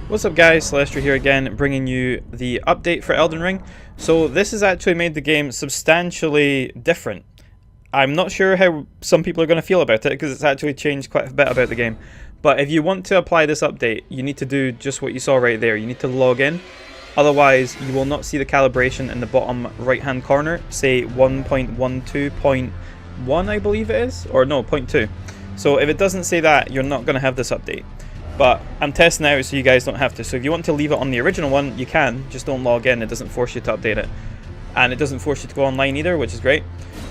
What's up guys, Celestia here again, bringing you the update for Elden Ring. So this has actually made the game substantially different. I'm not sure how some people are going to feel about it because it's actually changed quite a bit about the game. But if you want to apply this update, you need to do just what you saw right there. You need to log in. Otherwise, you will not see the calibration in the bottom right hand corner, say 1.12.1 I believe it is, or no, 0.2. So if it doesn't say that, you're not going to have this update. But I'm testing out so you guys don't have to. So if you want to leave it on the original one, you can. Just don't log in. It doesn't force you to update it. And it doesn't force you to go online either, which is great.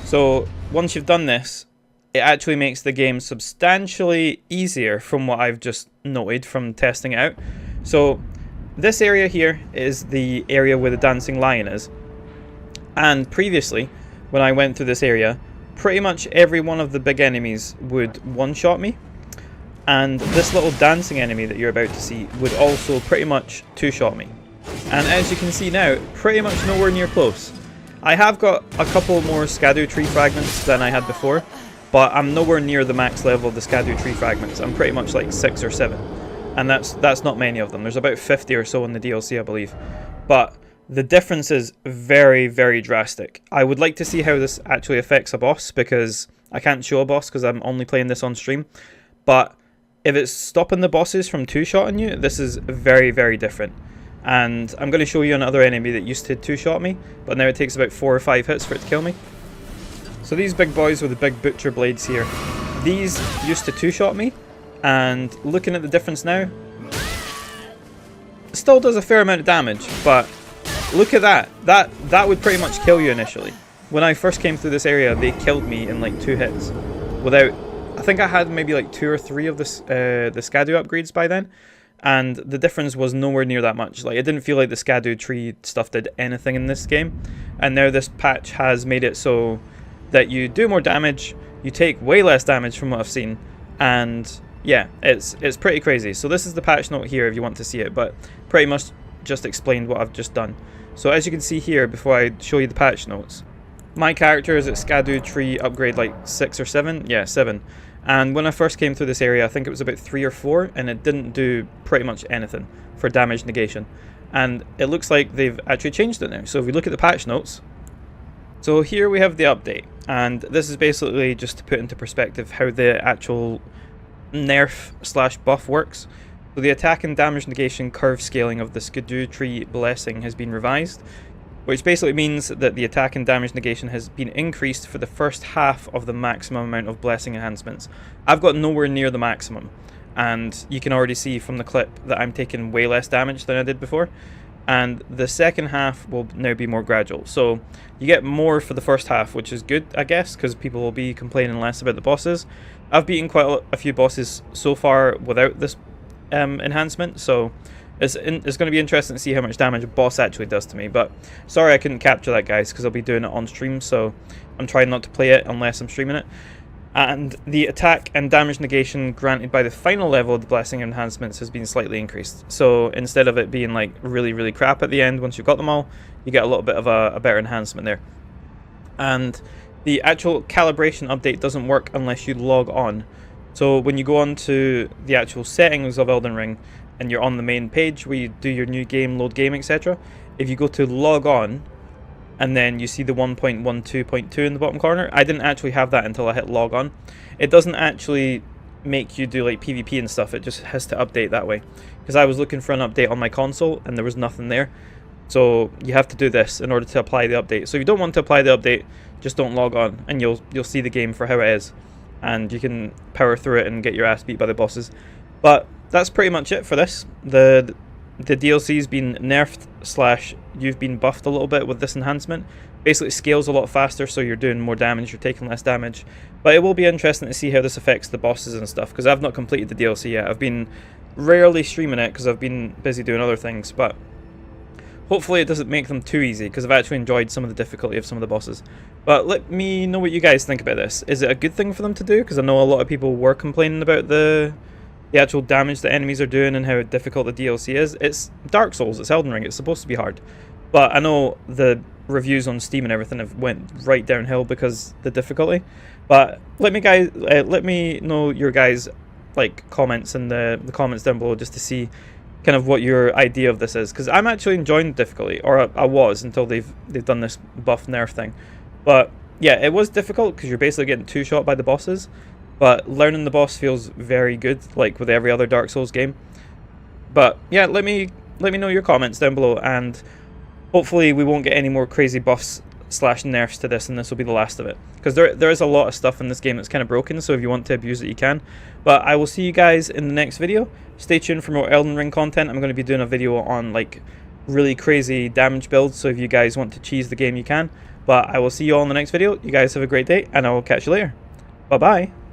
So once you've done this, it actually makes the game substantially easier from what I've just noted from testing it out. So this area here is the area where the dancing lion is. And previously, when I went through this area, pretty much every one of the big enemies would one-shot me. And this little dancing enemy that you're about to see would also pretty much two-shot me. And as you can see now, pretty much nowhere near close. I have got a couple more Erdtree fragments than I had before, but I'm nowhere near the max level of the Erdtree fragments. I'm pretty much like 6 or 7. And that's not many of them. There's about 50 or so in the DLC, I believe. But the difference is very, very drastic. I would like to see how this actually affects a boss, because I can't show a boss because I'm only playing this on stream. But if it's stopping the bosses from two-shotting you, this is very, very different. And I'm going to show you another enemy that used to two-shot me, but now it takes about 4 or 5 hits for it to kill me. So these big boys with the big butcher blades here, these used to two-shot me, and looking at the difference now, it still does a fair amount of damage, but look at that. That would pretty much kill you initially. When I first came through this area, they killed me in like 2 hits without... I think I had maybe like 2 or 3 of the Skadu upgrades by then, and the difference was nowhere near that much. Like, it didn't feel like the Erdtree stuff did anything in this game, and now this patch has made it so that you do more damage, you take way less damage from what I've seen, and yeah, it's pretty crazy. So this is the patch note here if you want to see it, but pretty much just explained what I've just done. So as you can see here, before I show you the patch notes, my character is at Erdtree upgrade like 6 or 7, yeah, 7. And when I first came through this area, I think it was about 3 or 4, and it didn't do pretty much anything for damage negation. And it looks like they've actually changed it now. So if we look at the patch notes, so here we have the update, and this is basically just to put into perspective how the actual nerf/buff works. So the attack and damage negation curve scaling of the Erdtree blessing has been revised, which basically means that the attack and damage negation has been increased for the first half of the maximum amount of blessing enhancements. I've got nowhere near the maximum, and you can already see from the clip that I'm taking way less damage than I did before, and the second half will now be more gradual. So you get more for the first half, which is good, I guess, because people will be complaining less about the bosses. I've beaten quite a few bosses so far without this enhancement, so it's going to be interesting to see how much damage a boss actually does to me. But sorry I couldn't capture that, guys, because I'll be doing it on stream, so I'm trying not to play it unless I'm streaming it. And the attack and damage negation granted by the final level of the blessing enhancements has been slightly increased. So instead of it being like really, really crap at the end once you've got them all, you get a little bit of a better enhancement there. And the actual calibration update doesn't work unless you log on. So when you go on to the actual settings of Elden Ring, and you're on the main page where you do your new game, load game, etc. If you go to log on, and then you see the 1.12.2 in the bottom corner, I didn't actually have that until I hit log on. It doesn't actually make you do like PvP and stuff, it just has to update that way. Because I was looking for an update on my console, and there was nothing there. So you have to do this in order to apply the update. So if you don't want to apply the update, just don't log on, and you'll see the game for how it is. And you can power through it and get your ass beat by the bosses. But that's pretty much it for this. The DLC's been nerfed / you've been buffed a little bit with this enhancement. Basically it scales a lot faster, so you're doing more damage, you're taking less damage. But it will be interesting to see how this affects the bosses and stuff, because I've not completed the DLC yet. I've been rarely streaming it because I've been busy doing other things, but hopefully it doesn't make them too easy, because I've actually enjoyed some of the difficulty of some of the bosses. But let me know what you guys think about this. Is it a good thing for them to do? Because I know a lot of people were complaining about the actual damage that enemies are doing and how difficult the DLC is. It's Dark Souls, it's Elden Ring, it's supposed to be hard. But I know the reviews on Steam and everything have went right downhill because the difficulty. But let me know your guys' like comments in the comments down below, just to see kind of what your idea of this is, because I'm actually enjoying the difficulty, or I was until they've done this buff nerf thing. But yeah, it was difficult because you're basically getting two-shot by the bosses, but learning the boss feels very good, like with every other Dark Souls game. But yeah, let me know your comments down below, and hopefully we won't get any more crazy buffs slash nerfs to this, and this will be the last of it, because there is a lot of stuff in this game that's kind of broken, so if you want to abuse it you can. But I will see you guys in the next video. Stay tuned for more Elden Ring content. I'm going to be doing a video on like really crazy damage builds, so if you guys want to cheese the game you can. But I will see you all in the next video. You guys have a great day, and I will catch you later. Bye bye.